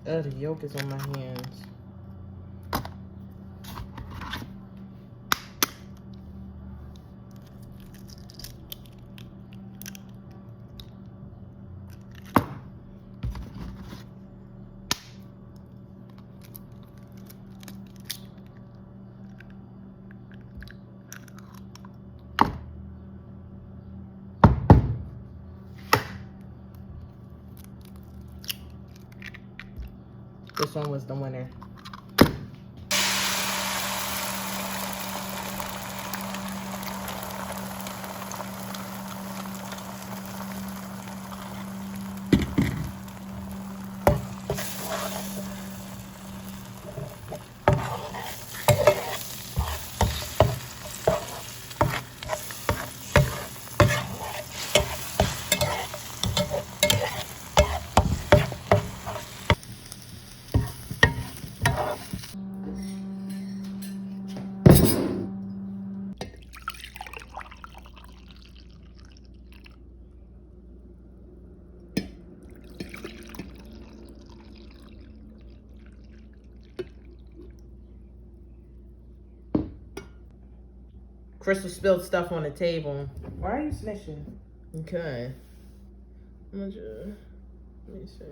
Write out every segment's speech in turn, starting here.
The yolk is on my hands. This one was the winner. Crystal spilled stuff on the table. Why are you snitching? Okay. Let me see.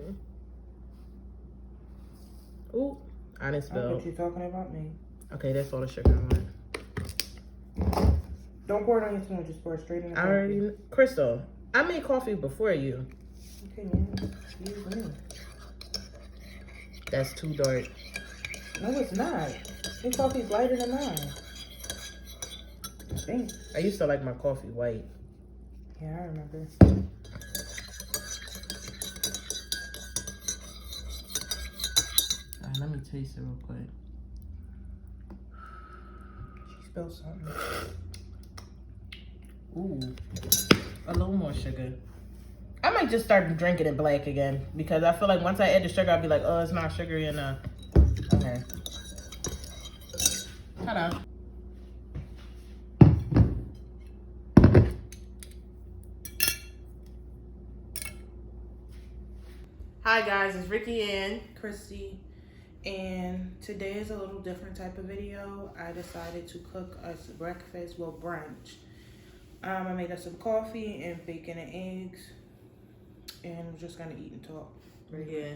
Ooh, I didn't spill. I thought you talking about me. Okay, that's all the sugar I want. Don't pour it on your spoon. Just pour it straight in the coffee. I already, Crystal, I made coffee before you. Okay, man. Use me. That's too dark. No, it's not. Your coffee's lighter than mine. I think. I used to like my coffee white. Yeah, I remember. Alright, let me taste it real quick. She spilled something. Ooh, a little more sugar. I might just start drinking it black again because I feel like once I add the sugar, I'll be like, oh, it's not sugary enough. Okay. Ta-da. Hi guys, it's Ricki and Cryssy, and today is a little different type of video. I decided to cook us breakfast, well, brunch. I made us some coffee and bacon and eggs, and we're just gonna eat and talk. yeah.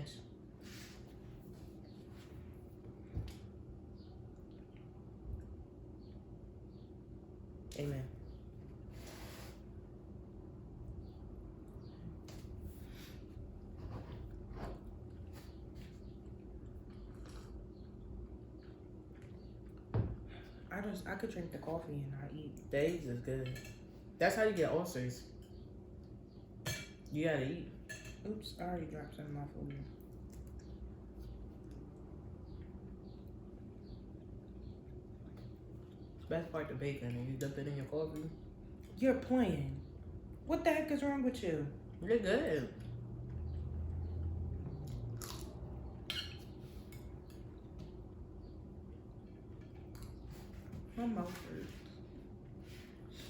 Amen. I could drink the coffee and not eat. The eggs is good. That's how you get ulcers. You gotta eat. Oops, I already dropped some of my food. Best part, the bacon, and you dip it in your coffee. You're playing. What the heck is wrong with you? You're good. My mouth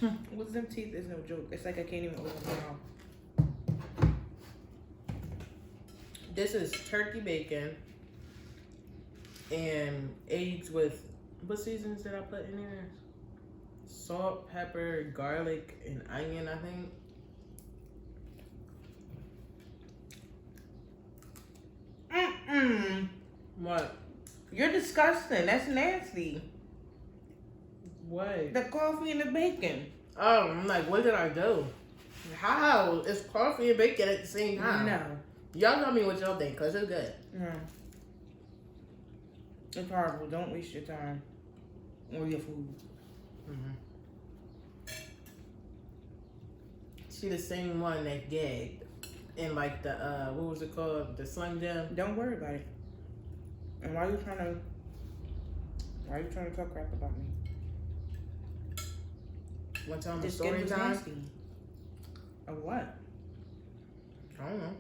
hurts. Wisdom teeth is no joke. It's like I can't even open my mouth. This is turkey bacon and eggs with, what seasons did I put in there? Salt, pepper, garlic, and onion, I think. What? You're disgusting. That's nasty. What? The coffee and the bacon. Oh, I'm like, what did I do? How? It's coffee and bacon at the same time. No. Y'all tell me what y'all think, because it's good. No. It's horrible. Don't waste your time or your food. She the same one that gagged in like the, what was it called? The Slim Jim? Don't worry about it. And why are you trying to talk crap about me? One time This story was time? nasty. Of what? I don't know.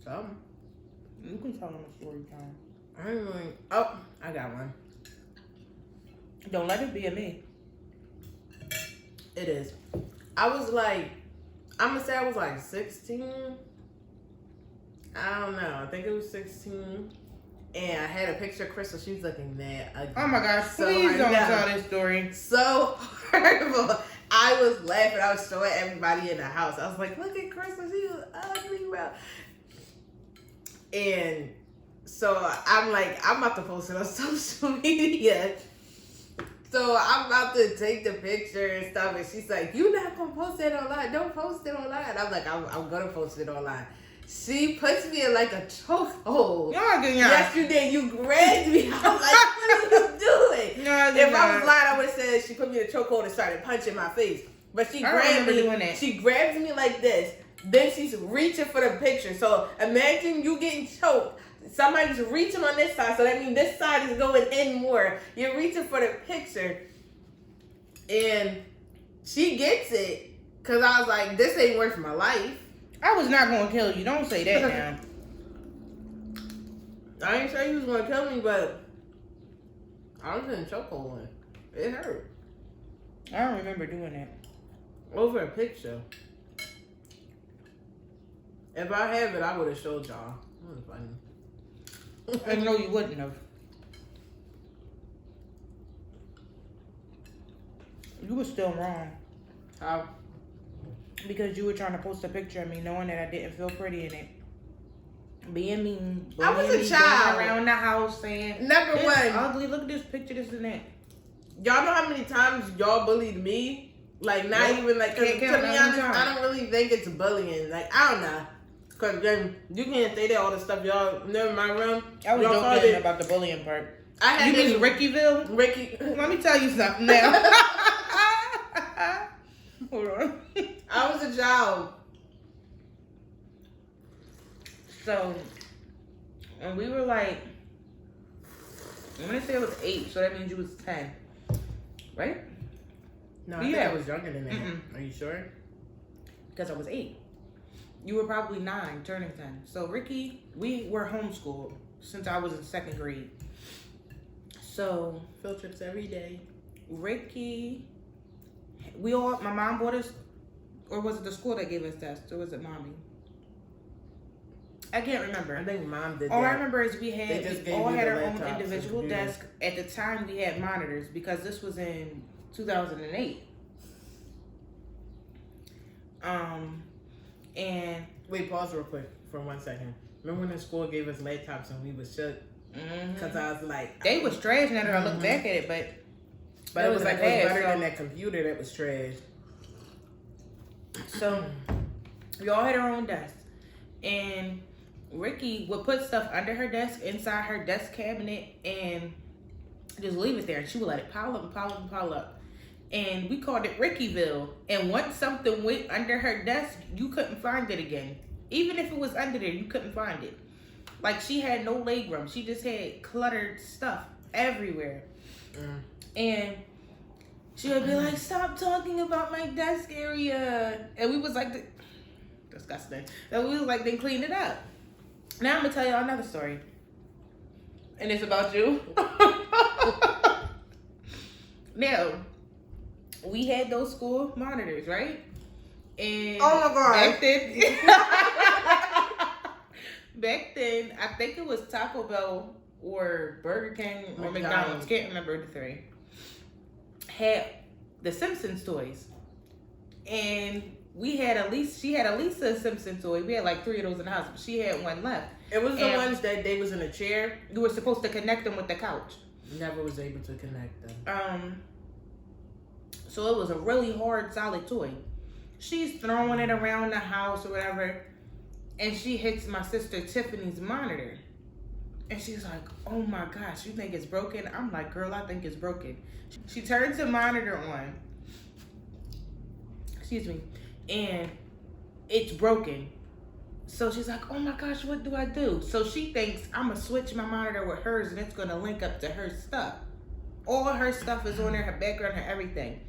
Something. You can tell them a story time. I ain't really. Oh, I got one. Don't let it be a me. It is. I was like, I'm gonna say I was like 16. I don't know. I think it was 16. And I had a picture of Crystal. She was looking mad ugly. Oh my gosh, So please don't know. tell this story. So horrible. I was laughing. I was showing everybody in the house. I was like, look at Crystal. She was ugly, bro. And so I'm like, I'm about to post it on social media. So I'm about to take the picture and stuff. And she's like, you not going to post it online. Don't post it online. I'm like, I'm going to post it online. She puts me in like a chokehold. No, I did not. Yes, you did. You grabbed me. I'm like, what are you doing? No, I did If I not. was lying, I would have said she put me in a chokehold and started punching my face. But she I grabbed remember me. doing that. She grabs me like this. Then she's reaching for the picture. So imagine you getting choked. Somebody's reaching on this side. So that means this side is going in more. You're reaching for the picture. And she gets it. Because I was like, this ain't worth my life. I was not going to kill you. Don't say that now. I ain't sure you was gonna kill me, but I was in a chokehold. It hurt. I don't remember doing that. Over a picture. If I have it, I would have showed y'all. That was funny. I know you wouldn't have. You were still wrong. How? Because you were trying to post a picture of me knowing that I didn't feel pretty in it. Being mean. I was bullying a me, child. going around the house saying, Number "It's one, ugly, look at this picture, this and that." y'all know how many times y'all bullied me? Like, not Nope. even like, 'cause Can't to count be how many honest, I times. don't really think it's bullying. Like, I don't know. Because then you can't say that all the stuff y'all know in my room. I was y'all called joking it- about the bullying part. I had You this mean Rickyville? Ricky. Let me tell you something now. Hold on. I was a child. So, when we were like, I'm gonna say I was 8, so that means you was 10, right? No, I Yeah. think I was younger than that. Mm-mm. Are you sure? Because I was 8. You were probably 9, turning 10. So Ricky, we were homeschooled since I was in 2nd grade. So Field trips every day. Ricky, my mom bought us, or was it the school that gave us tests, or was it mommy? I can't remember. I think mom did All that. I remember is we They just gave all you had the our own laptops and individual computers. desk. At the time, we had monitors because this was in 2008. And Wait, pause real quick for 1 second. Remember when the school gave us laptops and we was shook? Because I was like... they was trash now that I look back at it, but But it was like, it was better than so, that computer that was trash. so we all had our own desks. And Ricky would put stuff under her desk, inside her desk cabinet, and just leave it there. And she would let it pile up and pile up and pile up. And we called it Rickyville. And once something went under her desk, you couldn't find it again. Even if it was under there, you couldn't find it. Like, she had no legroom. She just had cluttered stuff everywhere. And she would be like, "Stop talking about my desk area," and we was like, disgusting. So we was like, then clean it up. Now I'm gonna tell y'all another story, and it's about you. Now, we had those school monitors, right? And Oh my God. back then, I think it was Taco Bell or Burger King or McDonald's. Can't remember the three. Had the Simpsons toys, and she had at least a Simpson toy. We had like 3 of those in the house, but she had one left. It was the ones that they was in a chair. You were supposed to connect them with the couch. Never was able to connect them. So it was a really hard, solid toy. She's throwing it around the house or whatever, and she hits my sister Tiffany's monitor. And she's like, "Oh my gosh, you think it's broken?" I'm like, "Girl, I think it's broken." She turns the monitor on. Excuse me. And it's broken. So she's like, "Oh my gosh, what do I do?" So she thinks I'm going to switch my monitor with hers and it's going to link up to her stuff. All her stuff is on there, her background, her everything.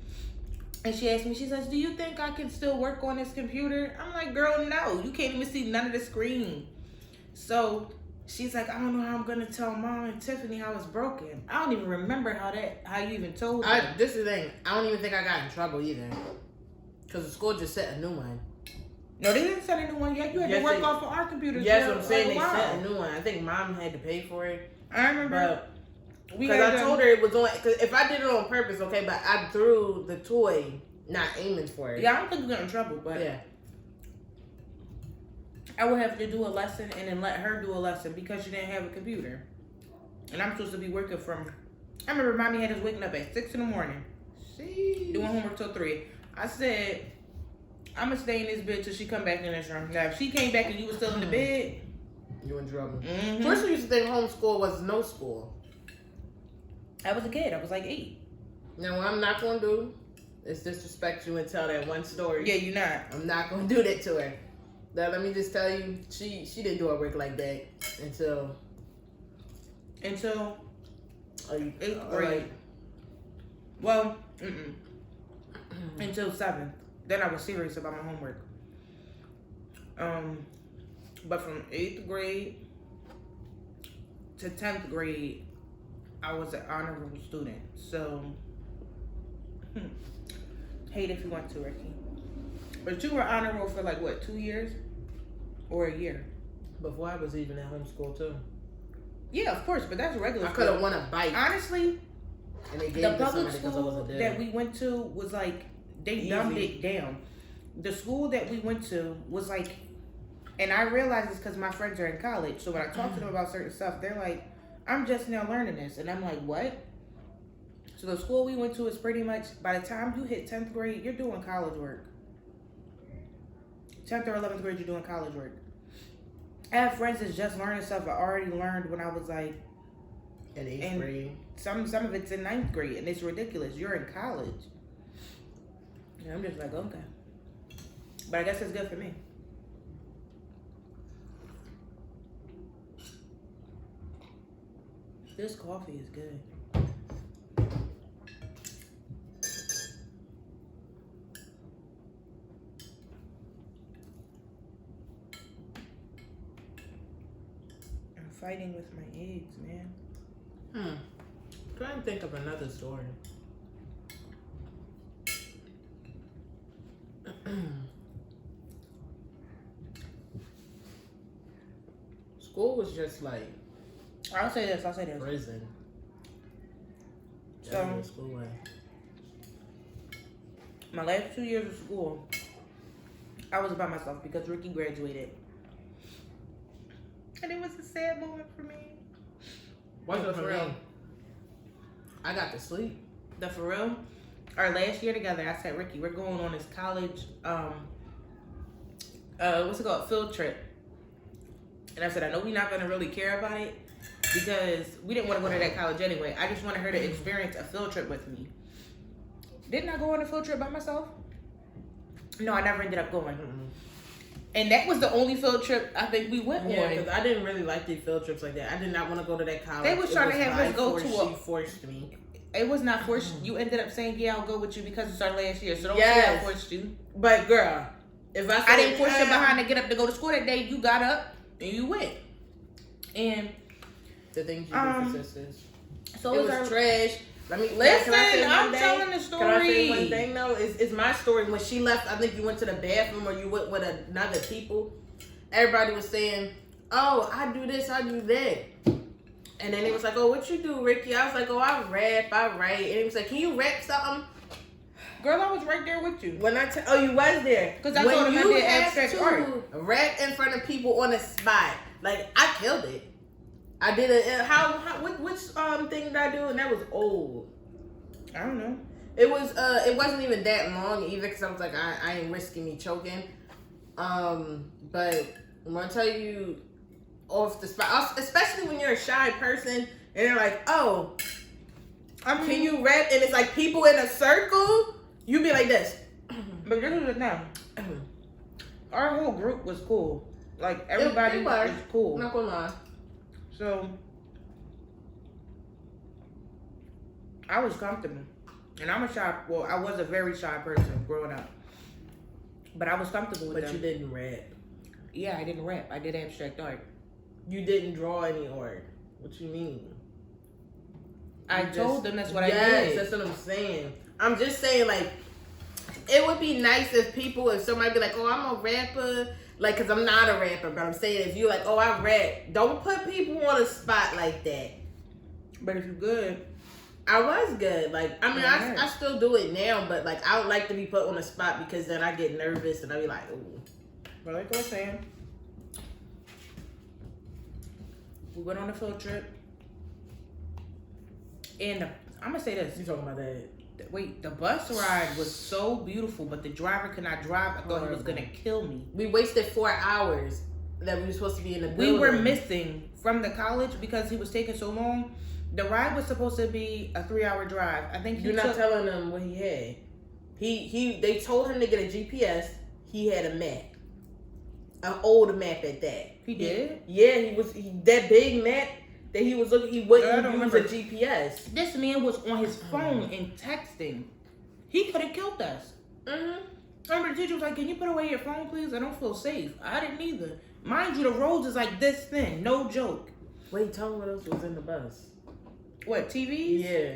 And she asked me, she says, "Do you think I can still work on this computer?" I'm like, "Girl, no. You can't even see none of the screen." So she's like, "I don't know how I'm going to tell Mom and Tiffany how it's broken." I don't even remember how you even told them. This is the thing. I don't even think I got in trouble either. Because the school just set a new one. No, they didn't set a new one yet. You had to work off of our computers. Yes, I'm saying they set a new one. I think Mom had to pay for it. I remember. Because I told her it was on. Because if I did it on purpose, okay, but I threw the toy, not aiming for it. Yeah, I don't think we got in trouble, but yeah, I would have to do a lesson and then let her do a lesson because she didn't have a computer, and I'm supposed to be working from. I remember Mommy had us waking up at 6 a.m. doing homework till 3. I said, "I'm gonna stay in this bed till she come back in this room." Now, if she came back and you was still in the bed, you in trouble. Mm-hmm. First, we used to think homeschool was no school. I was a kid. I was like 8. Now, what I'm not gonna do is disrespect you and tell that one story. Yeah, you're not. I'm not gonna do that to her. Now, let me just tell you, she didn't do her work like that until 8th grade. Well, until 7th. Then I was serious about my homework. But from 8th grade to 10th grade, I was an honorable student. So, hate if you want to, Ricki. But you were honorable for like what, 2 years? Or a year? Before I was even at homeschool too. Yeah, of course, but that's regular I school. could have won a bike. Honestly, and they gave the it to public somebody because I school wasn't there. that we went to was like, they dumbed it down. The school that we went to was like, and I realize it's because my friends are in college. So when I talk to them about certain stuff, they're like, "I'm just now learning this." And I'm like, "What?" So the school we went to is pretty much, by the time you hit 10th grade, you're doing college work. 10th or 11th grade, you're doing college work. I have friends that's just learning stuff I already learned when I was like in 8th grade. Some of it's in 9th grade, and it's ridiculous. You're in college. And I'm just like, okay. But I guess it's good for me. This coffee is good. I'm fighting with my eggs, man. Trying to think of another story. School was just like I'll say this. prison. So, school way. My last 2 years of school, I was by myself because Ricki graduated. And it was a sad moment for me. Wasn't for real. I got to sleep. The for real. Our last year together, I said, "Ricki, we're going on this college, what's it called? Field trip." And I said, "I know we're not gonna really care about it because we didn't want to go to that college anyway. I just wanted her to experience a field trip with me." Didn't I go on a field trip by myself? No, I never ended up going. And that was the only field trip I think we went on. Yeah, because I didn't really like the field trips like that. I did not want to go to that college. They was trying to have us go to She forced me. It was not forced. You ended up saying, "Yeah, I'll go with you because it's our last year." So don't say Yes. I forced you. But girl, if I didn't push you behind to get up to go to school that day, you got up and you went. And the things you do for sisters. So it was trash. Let me listen. Can I say I'm one telling thing? the story. Can I say one thing though? It's my story. When she left, I think you went to the bathroom or you went with another people. Everybody was saying, "Oh, I do this, I do that." And then it was like, "Oh, what you do, Ricki?" I was like, "Oh, I rap, I write." And it was like, "Can you rap something?" Girl, I was right there with you. When oh, you was there. Because I told him I did abstract art. Rap in front of people on the spot. Like, I killed it. I did it. Which thing did I do? And that was old. I don't know. It wasn't even that long either because I was like, I ain't risking me choking. But I'm gonna tell you off the spot, especially when you're a shy person and they're like, "Oh, can you rap?" And it's like people in a circle. You be like this. But this is it now. Our whole group was cool. Like everybody was cool. I'm not gonna lie. So I was comfortable. And I'm a shy, well, I was a very shy person growing up. But I was comfortable with them. But you didn't rap. Yeah, I didn't rap. I did abstract art. You didn't draw any art. What you mean? I told them that's what I did. Yes, that's what I'm saying. I'm just saying, like, it would be nice if somebody be like, "Oh, I'm a rapper," like, because I'm not a rapper, but I'm saying if you like, "Oh, I rap," don't put people on a spot like that. But if you're good. I was good. Like, I mean, I still do it now, but, like, I would like to be put on the spot because then I get nervous and I be like, "Ooh." But like I was saying, we went on a field trip. And I'm going to say this. You talking about that? Wait, the bus ride was so beautiful, but the driver could not drive. I thought he was going to kill me. We wasted 4 hours that we were supposed to be in the building. We were missing from the college because he was taking so long. The ride was supposed to be a 3-hour drive. I think you're not telling them what he had. They told him to get a GPS. He had a map, an old map at that. He did? Yeah, that big map that he was looking. He wouldn't use a GPS. This man was on his phone and texting. He could have killed us. Mm-hmm. I remember the teacher was like, "Can you put away your phone, please? I don't feel safe." I didn't either. Mind you, the roads is like this thin. No joke. Wait, tell me what else was in the bus. What, TVs? Yeah.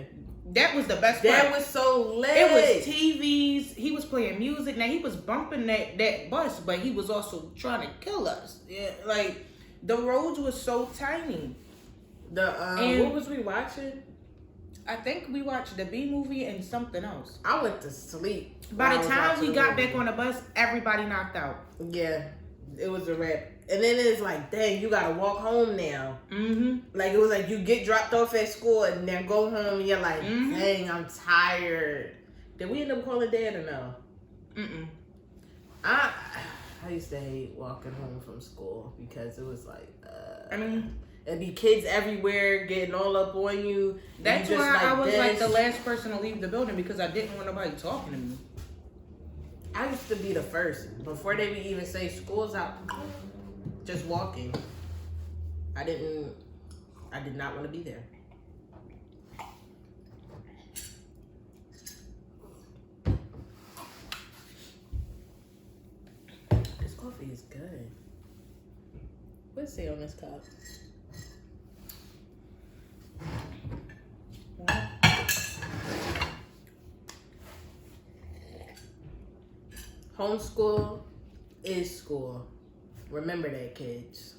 That was the best part. That was so lit. It was TVs. He was playing music. Now, he was bumping that bus, but he was also trying to kill us. Yeah, like, the roads were so tiny. What was we watching? I think we watched the B movie and something else. I went to sleep. By the time we got back on the bus, everybody knocked out. Yeah, it was a wrap. And then it's like, dang, you gotta walk home now. Mm-hmm. Like, it was like you get dropped off at school and then go home and you're like, dang, I'm tired. Did we end up calling Dad or no? Mm-mm. I used to hate walking home from school because it was like, it'd be kids everywhere getting all up on you. That's why I was like the last person to leave the building because I didn't want nobody talking to me. I used to be the first. Before they would even say school's out, just walking. I did not want to be there. This coffee is good. What's it on this cup? Homeschool is school. Remember that, kids.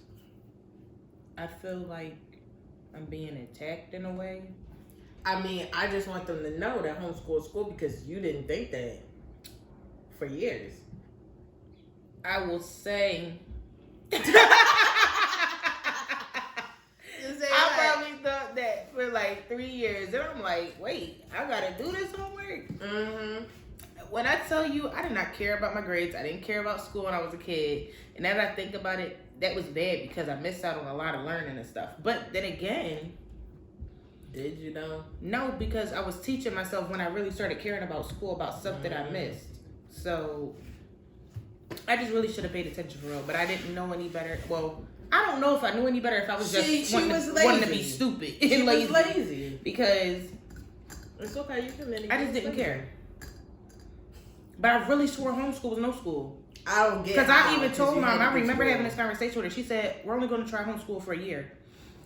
I feel like I'm being attacked in a way. I mean, I just want them to know that homeschool is school because you didn't think that for years. I will say... I probably thought that for like 3 years. And I'm like, wait, I gotta do this homework? Mm-hmm. When I tell you, I did not care about my grades. I didn't care about school when I was a kid. And now that I think about it, that was bad because I missed out on a lot of learning and stuff. But then again... Did you know? No, because I was teaching myself when I really started caring about school, about stuff that I missed. So, I just really should have paid attention for real. But I didn't know any better. Well, I don't know if I knew any better if I was just wanting to be stupid. She was lazy. Because It's okay. You can manage. I just didn't care. But I really swore homeschool was no school. I don't get. Because I even told Mom. I remember having this conversation with her. She said, "We're only going to try homeschool for a year."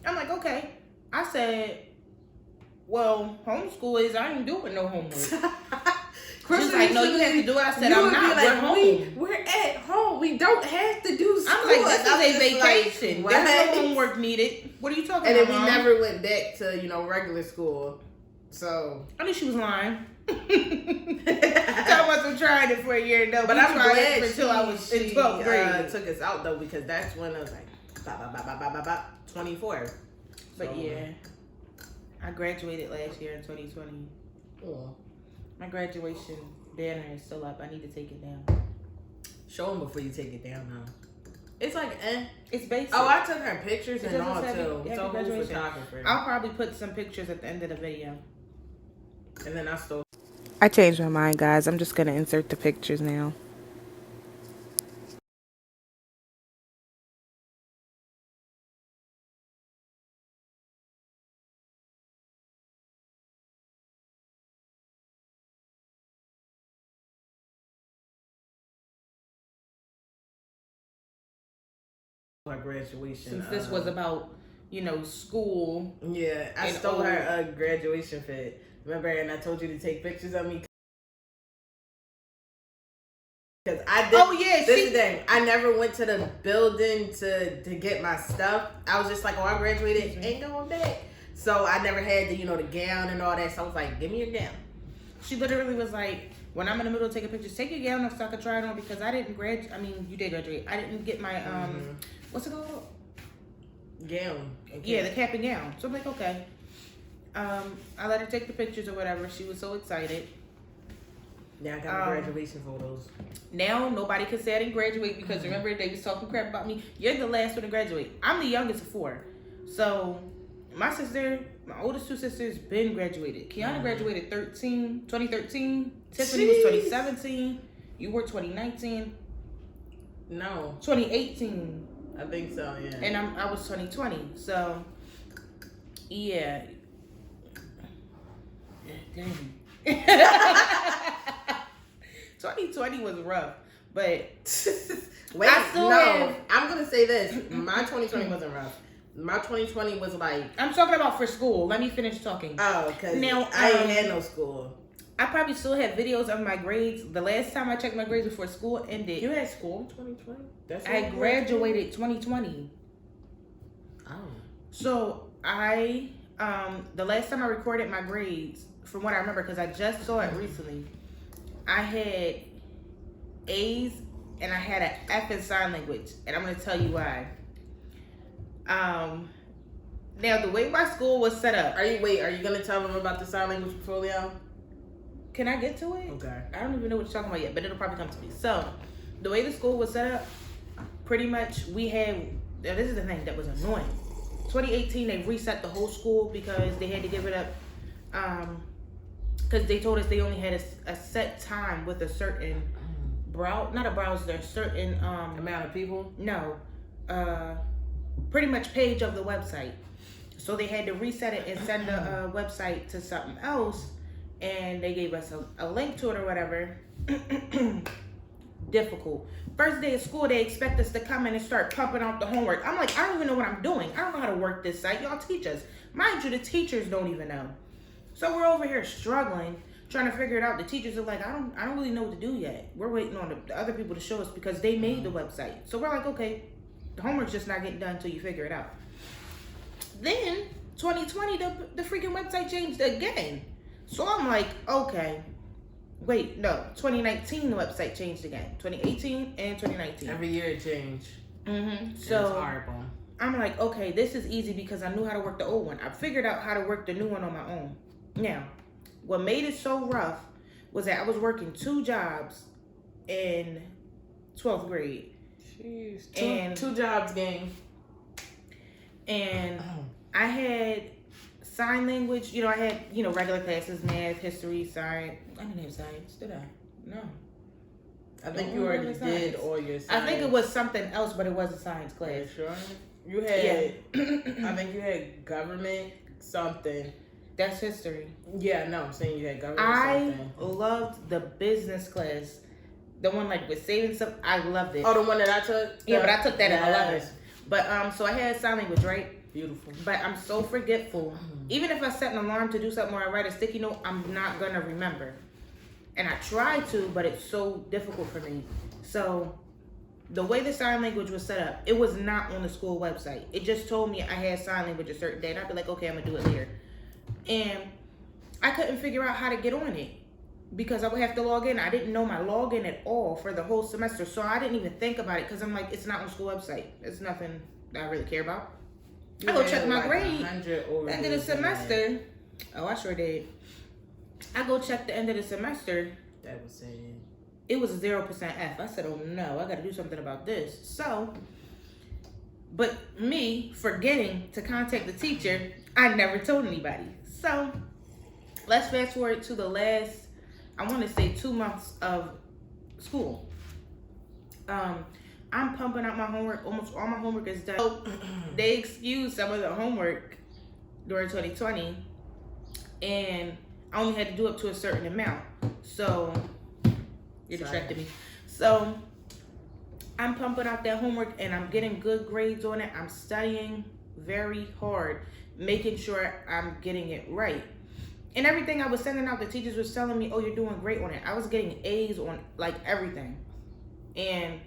I'm like, "Okay." I said, "Well, homeschool is I ain't doing no homework." She's like, "No, you have to do it." I said, "I'm not. We're home. We're at home. We don't have to do school." I'm like, "This is a vacation. Like, there's no homework needed." What are you talking about? And then we never went back to regular school. So I knew she was lying. I wasn't trying it for a year though. But I'm glad until I was in 12th grade. Took us out though, because that's when I was like, 24. But so, yeah, I graduated last year in 2020. Oh. My graduation banner is still up. I need to take it down. Show them before you take it down now. It's like, It's basic. Oh, I took her pictures and all too. So who's photographer? I'll probably put some pictures at the end of the video. And then I changed my mind, guys. I'm just going to insert the pictures now. Her graduation. Since this was about, school. Yeah, I stole her graduation fit. Remember, and I told you to take pictures of me? Because I did. Oh, yeah. This is the thing. I never went to the building to get my stuff. I was just like, I graduated. Ain't going back. So I never had the gown and all that. So I was like, give me your gown. She literally was like, when I'm in the middle of taking pictures, take your gown off so I can try it on, because I didn't graduate. I mean, you did graduate. I didn't get my, what's it called? Gown. Yeah, the cap and gown. So I'm like, okay. I let her take the pictures or whatever. She was so excited. Now I got my graduation photos. Now nobody can say I didn't graduate, because remember they was talking crap about me. You're the last one to graduate. I'm the youngest of 4. So my oldest 2 sisters been graduated. Kiana graduated 2013. Tiffany was 2017. You were 2019. No. 2018. I think so, yeah. And I was 2020. So yeah. Dang. 2020 was rough, but wait, I'm gonna say this. My 2020 wasn't rough. My 2020 was like, I'm talking about for school. Let me finish talking. Oh, because now I ain't had no school. I probably still have videos of my grades. The last time I checked my grades before school ended. You had school in 2020? I graduated 2020. Oh. So the last time I recorded my grades, from what I remember, because I just saw it recently, I had A's and I had an F in sign language, and I'm going to tell you why. Now the way my school was set up. Are you going to tell them about the sign language portfolio? Can I get to it? Okay. I don't even know what you're talking about yet, but it'll probably come to me. So the way the school was set up, pretty much we had, this is the thing that was annoying. 2018, they reset the whole school because they had to give it up. Because they told us they only had a set time with a certain a certain amount of people. No, pretty much page of the website. So they had to reset it and send the website to something else, and they gave us a link to it or whatever. Difficult. First day of school, they expect us to come in and start pumping out the homework. I'm like, I don't even know what I'm doing. I don't know how to work this site. Y'all teach us. Mind you, the teachers don't even know. So we're over here struggling, trying to figure it out. The teachers are like, I don't really know what to do yet. We're waiting on the other people to show us because they made the website. So we're like, okay, the homework's just not getting done until you figure it out. Then 2020, the freaking website changed again. So I'm like, okay, wait, no, 2019 the website changed again. 2018 and 2019. Every year it changed. Mm-hmm. So it's horrible. I'm like, okay, this is easy because I knew how to work the old one. I figured out how to work the new one on my own. Now, what made it so rough was that I was working 2 jobs in 12th grade. Jeez. Two jobs, gang. And I had sign language. I had, regular classes, math, history, science. I didn't have science, did I? No. I think you already did all your science. I think it was something else, but it was a science class. Are you sure? You had, I think you had government something. That's history. Yeah, no, I'm saying you had government I something. loved the business class. The one like with saving stuff. I loved it. Oh, the one that I took? Yeah, but I took that in Yes. 11. But so I had sign language, right? Beautiful. But I'm so forgetful. Even if I set an alarm to do something or I write a sticky note, I'm not gonna remember. And I try to, but it's so difficult for me. So the way the sign language was set up, it was not on the school website. It just told me I had sign language a certain day, and I'd be like, okay, I'm gonna do it later. And I couldn't figure out how to get on it because I would have to log in. I didn't know my login at all for the whole semester, so I didn't even think about it because I'm like, it's not on the school website. It's nothing that I really care about. I go check my grade. The end of the semester. Oh, I sure did. I go check the end of the semester. That was saying. It was 0% F. I said, oh no, I got to do something about this. So, but me forgetting to contact the teacher, I never told anybody. So, let's fast forward to the last, I want to say 2 months of school. I'm pumping out my homework. Almost all my homework is done. So they excused some of the homework during 2020, and I only had to do up to a certain amount. So you're distracting me. So I'm pumping out that homework, and I'm getting good grades on it. I'm studying very hard, making sure I'm getting it right. And everything I was sending out, the teachers was telling me, oh, you're doing great on it. I was getting A's on like everything. And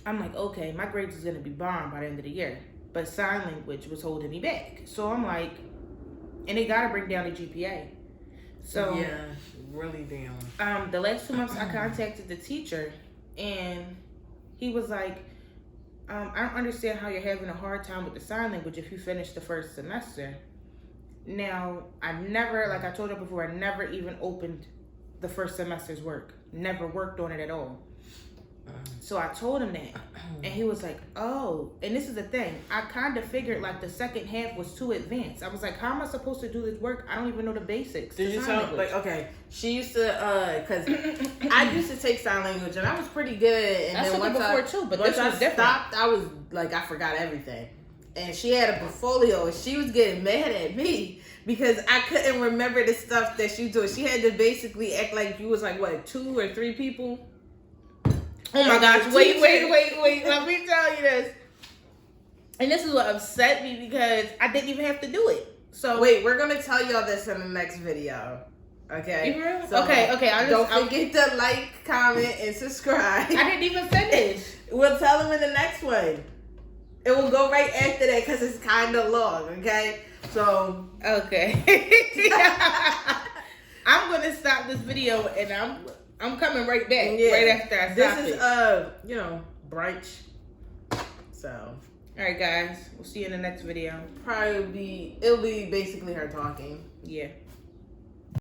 I'm like, okay, my grades is gonna be bomb by the end of the year. But sign language was holding me back. So I'm like, and they gotta bring down the GPA. So yeah, really down. The last 2 months I contacted the teacher, and he was like, I don't understand how you're having a hard time with the sign language if you finished the first semester. Now, I never, like I told her before, I never even opened the first semester's work. Never worked on it at all. So I told him that, and he was like, oh, and this is the thing. I kind of figured like the second half was too advanced. I was like, how am I supposed to do this work? I don't even know the basics. Did you tell, like, okay, she used to, because I used to take sign language, and I was pretty good. And I took it before too, but this was different. Stopped, I was like, I forgot everything. And she had a portfolio, and she was getting mad at me because I couldn't remember the stuff that she doing. She had to basically act like you was like, what, 2 or 3 people? Oh my gosh, wait. Let me tell you this. And this is what upset me because I didn't even have to do it. So wait, we're going to tell y'all this in the next video. Okay? So, okay. Don't forget to like, comment, and subscribe. I didn't even finish. We'll tell them in the next one. It will go right after that because it's kind of long, okay? So. Okay. I'm going to stop this video and I'm coming right back right after I stop it. This is, brunch. So. All right, guys. We'll see you in the next video. It'll be basically her talking. Yeah.